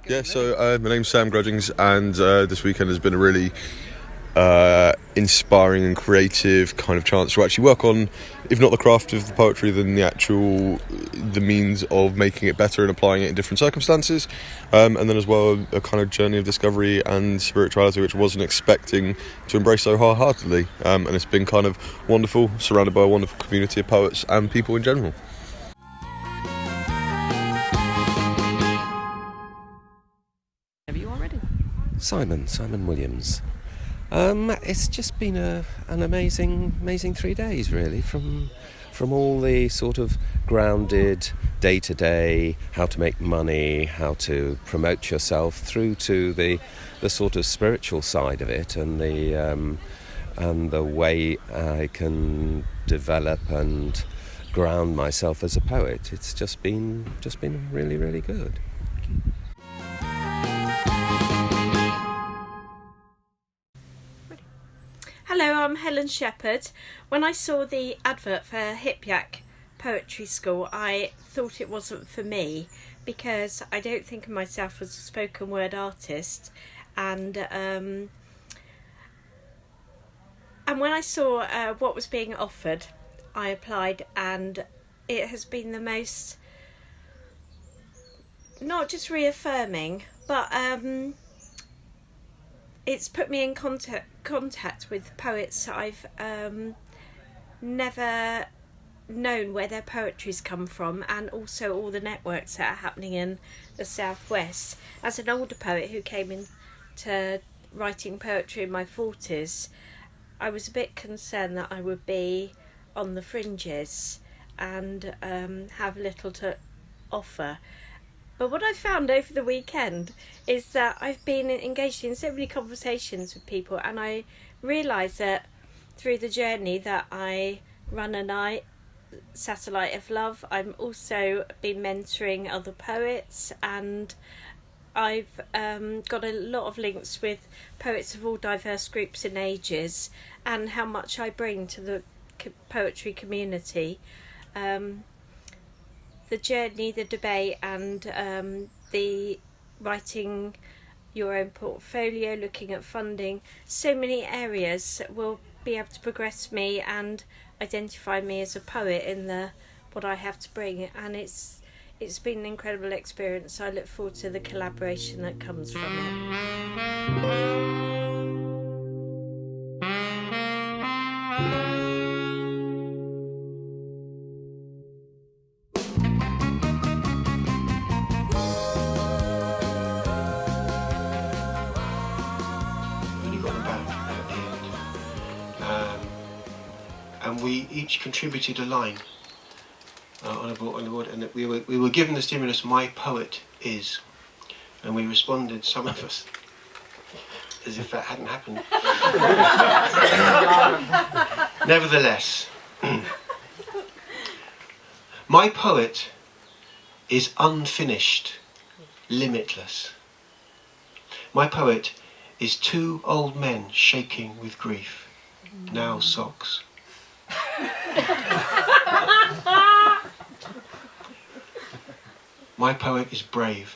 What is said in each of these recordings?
Yeah, so my name's Sam Grudgings, and this weekend has been a really inspiring and creative kind of chance to actually work on, if not the craft of the poetry, then the means of making it better and applying it in different circumstances, and then as well a kind of journey of discovery and spirituality which I wasn't expecting to embrace so wholeheartedly, and it's been kind of wonderful, surrounded by a wonderful community of poets and people in general. Simon Williams. It's just been an amazing 3 days, really, from all the sort of grounded day-to-day, how to make money, how to promote yourself, through to the sort of spiritual side of it, and the way I can develop and ground myself as a poet. It's just been really, really good. Hello, I'm Helen Shepherd. When I saw the advert for Hip Yak Poetry School, I thought it wasn't for me, because I don't think of myself as a spoken word artist, and when I saw what was being offered, I applied, and it has been the most, not just reaffirming, but it's put me in contact with poets I've never known where their poetry's come from, and also all the networks that are happening in the Southwest. As an older poet who came into writing poetry in my 40s, I was a bit concerned that I would be on the fringes and have little to offer. But what I found over the weekend is that I've been engaged in so many conversations with people, and I realised that through the journey that I run a night, Satellite of Love, I've also been mentoring other poets, and I've got a lot of links with poets of all diverse groups and ages, and how much I bring to the poetry community. The journey, the debate, and the writing your own portfolio, looking at funding, so many areas will be able to progress me and identify me as a poet in what I have to bring, and it's been an incredible experience. I look forward to the collaboration that comes from it. And we each contributed a line on the board, and we were given the stimulus, "My poet is," and we responded, some of us, as if that hadn't happened. Nevertheless, my poet is unfinished, limitless. My poet is two old men shaking with grief, now socks. My poet is brave.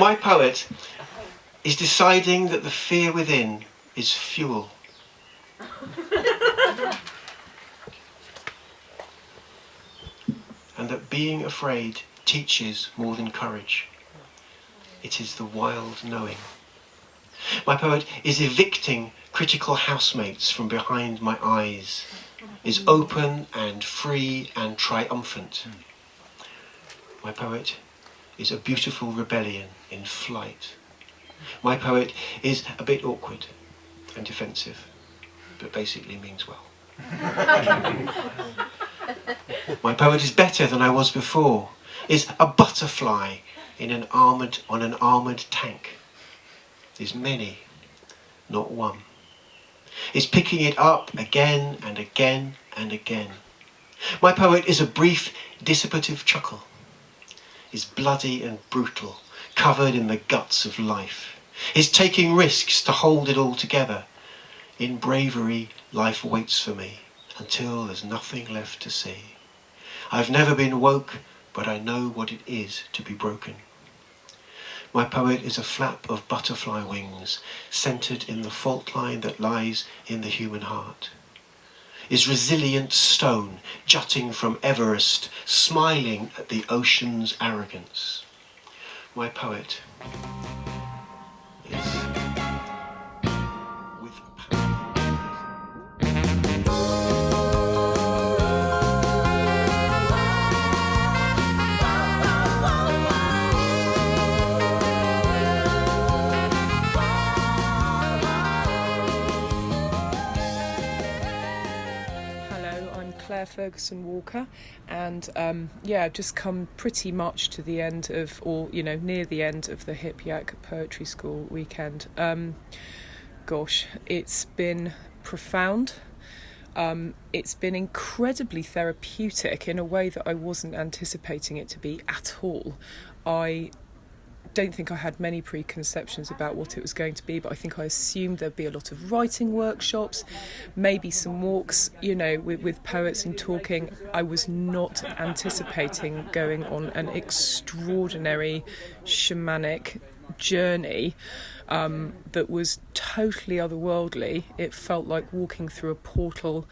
my poet is deciding that the fear within is fuel. And that being afraid teaches more than courage. It is the wild knowing. My poet is evicting critical housemates from behind my eyes, is open and free and triumphant. My poet is a beautiful rebellion in flight. My poet is a bit awkward and defensive, but basically means well. My poet is better than I was before, is a butterfly on an armoured tank. Is many, not one. Is picking it up again and again and again. My poet is a brief dissipative chuckle, is bloody and brutal, covered in the guts of life, is taking risks to hold it all together. In bravery, life waits for me until there's nothing left to see. I've never been woke, but I know what it is to be broken. My poet is a flap of butterfly wings, centred in the fault line that lies in the human heart. Is resilient stone, jutting from Everest, smiling at the ocean's arrogance. My poet is with Ferguson Walker, and I've just come pretty much to the end of, or near the end of the Hip Yak Poetry School weekend. Gosh, it's been profound. It's been incredibly therapeutic in a way that I wasn't anticipating it to be at all. I don't think I had many preconceptions about what it was going to be, but I think I assumed there'd be a lot of writing workshops, maybe some walks, with poets and talking. I was not anticipating going on an extraordinary shamanic journey that was totally otherworldly. It felt like walking through a portal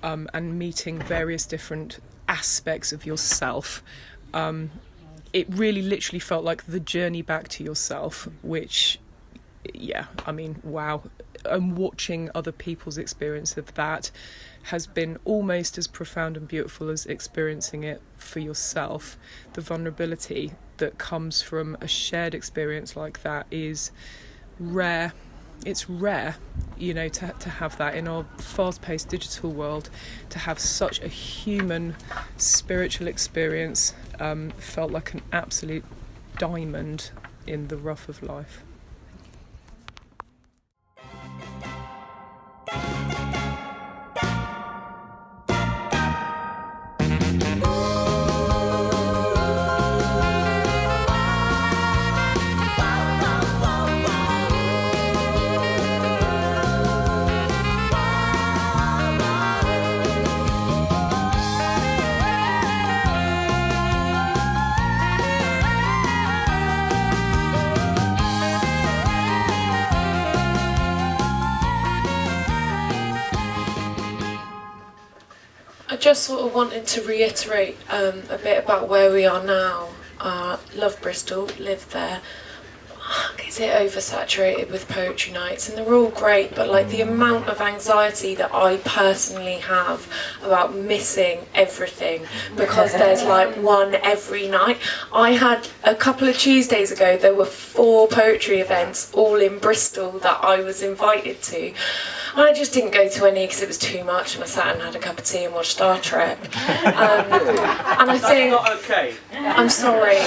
and meeting various different aspects of yourself. It really literally felt like the journey back to yourself, which, wow. And watching other people's experience of that has been almost as profound and beautiful as experiencing it for yourself. The vulnerability that comes from a shared experience like that is rare. It's rare, to have that in our fast-paced digital world. To have such a human, spiritual experience felt like an absolute diamond in the rough of life. Just sort of wanted to reiterate a bit about where we are now. Love Bristol, live there. Is it oversaturated with poetry nights? And they're all great, but like the amount of anxiety that I personally have about missing everything because there's like one every night. I had a couple of Tuesdays ago, there were 4 poetry events all in Bristol that I was invited to. And I just didn't go to any because it was too much, and I sat and had a cup of tea and watched Star Trek. And I think... That's not okay. I'm sorry.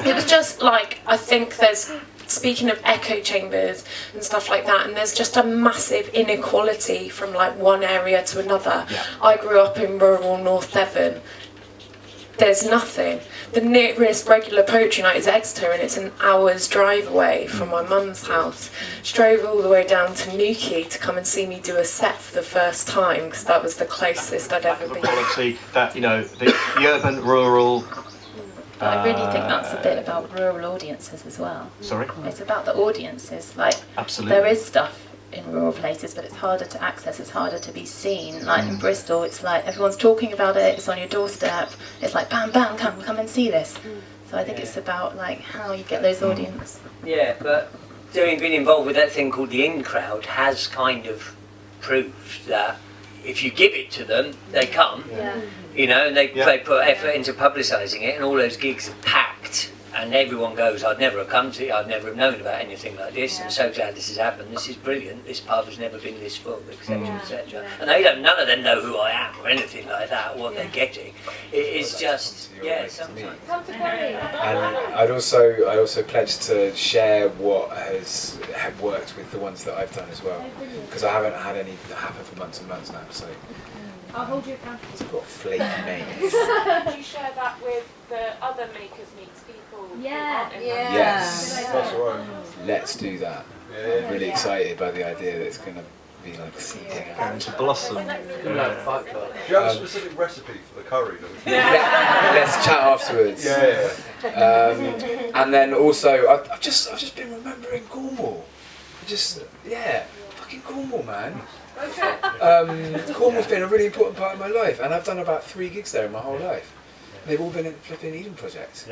It was just like, I think there's, speaking of echo chambers and stuff like that, and there's just a massive inequality from like one area to another. Yeah. I grew up in rural North Devon. There's nothing. The nearest regular poetry night is Exeter, and it's an hour's drive away from my mum's house. She drove all the way down to Newquay to come and see me do a set for the first time, because that was the closest I'd ever been. Quality that, the urban, rural But I really think that's a bit about rural audiences as well. Sorry? It's about the audiences. Like, Absolutely. there is stuff in rural places, but it's harder to access, it's harder to be seen. Like in Bristol, it's like everyone's talking about it, it's on your doorstep, it's like bam, bam, come and see this. So I think it's about like how you get those audience. Yeah, but being involved with that thing called the in crowd has kind of proved that if you give it to them, they come. Yeah. You know, and they put effort into publicising it, and all those gigs are packed, and everyone goes, I'd never have come to it, I'd never have known about anything like this, and so glad this has happened, this is brilliant, this pub has never been this full, etc, etc. And none of them know who I am or anything like that, what they're getting. It is just, sometimes. And I'd also pledge to share what has worked with the ones that I've done as well, because I haven't had any that happen for months and months now, so I'll hold you accountable. I've got flaky mates. Did you share that with the other Makers Meets people? Yeah. Yes. That's right. Let's do that. I'm really excited by the idea that it's going to be like seeping out. Going to blossom. Do you have a specific recipe for the curry? Let's chat afterwards. And then also, I've just been remembering Cornwall. Fucking Cornwall, man. Cornwall's been a really important part of my life, and I've done about 3 gigs there in my whole life. They've all been in the flipping Eden project.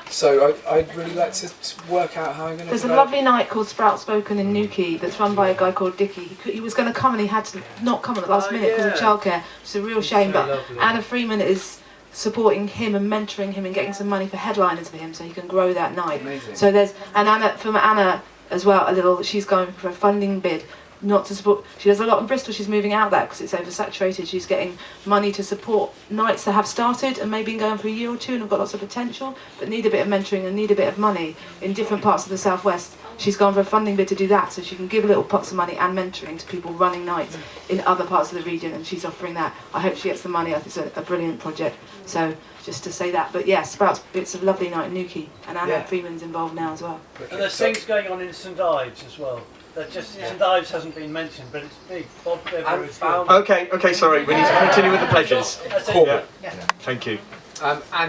So I'd really like to work out how I'm going to. There's a lovely night called Sprout Spoken in Newquay that's run by a guy called Dickie. He was going to come and he had to not come at the last minute because of childcare. It's a real shame, but lovely. Anna Freeman is supporting him and mentoring him and getting some money for headliners for him so he can grow that night. Amazing. So there's Anna as well. She's going for a funding bid. Not to support. She does a lot in Bristol. She's moving out there because it's oversaturated. She's getting money to support nights that have started and maybe been going for a year or 2 and have got lots of potential, but need a bit of mentoring and need a bit of money in different parts of the southwest. She's gone for a funding bid to do that, so she can give little pots of money and mentoring to people running nights in other parts of the region, and she's offering that. I hope she gets the money. I think it's a brilliant project. So just to say that, but yeah, Sprouts. It's a lovely night in Newquay, and Anna Freeman's involved now as well. And there's things going on in St Ives as well. St Ives hasn't been mentioned, but it's big. Bob Bever is good. Okay, sorry, we need to continue with the pledges. Yeah. Thank you. Can I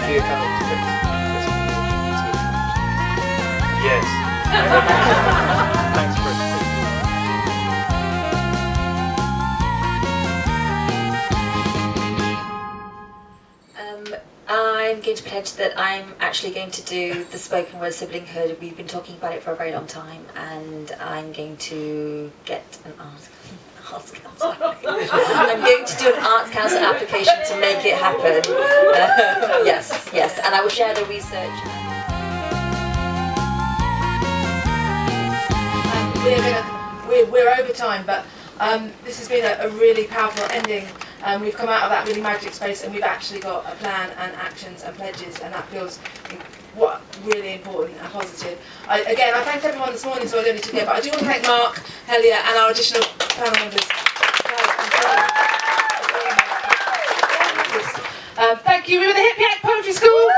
be accountable? Yes. Thanks, Chris. I'm going to pledge that I'm actually going to do the spoken word siblinghood. We've been talking about it for a very long time, and I'm going to get an arts council. I'm going to do an arts council application to make it happen. Yes, and I will share the research. We're over time, but this has been a really powerful ending. We've come out of that really magic space and we've actually got a plan and actions and pledges, and that feels really important and positive. I thanked everyone this morning, so I don't need to go, but I do want to thank Mark, Helia and our additional panel members. Thank you. We were the Hip Yak Poetry School.